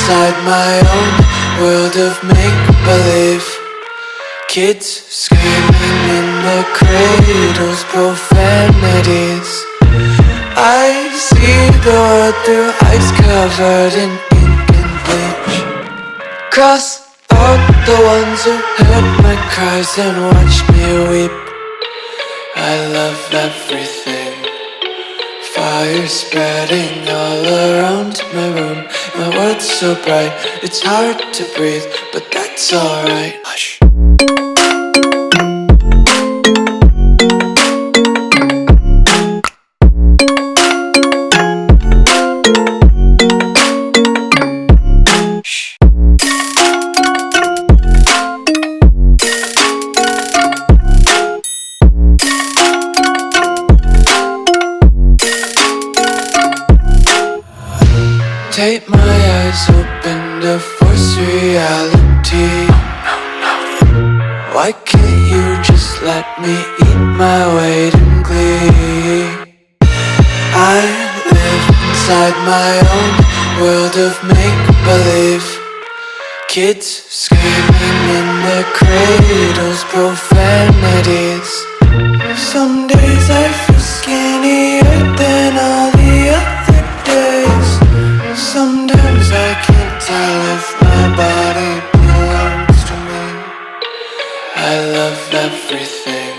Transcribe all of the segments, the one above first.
inside my own world of make-believe. Kids screaming in their cradles, profanities. I see the world through eyes covered in ink and bleach. Cross out the ones who heard my cries and watched me weep. I love everything. Fire spreading all around my room. My world's so bright, it's hard to breathe, but that's alright. Hush. Take my eyes open to force reality. Why can't you just let me eat my weight in glee? I live inside my own world of make-believe. Kids screaming in their cradles, profanities. Some days I feel skinnier than all the other days. Sometimes I can't tell if my body belongs to me. I love everything.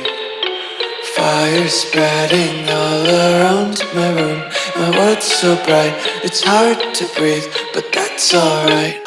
Fire spreading all around my room. My world's so bright, it's hard to breathe, but that's alright.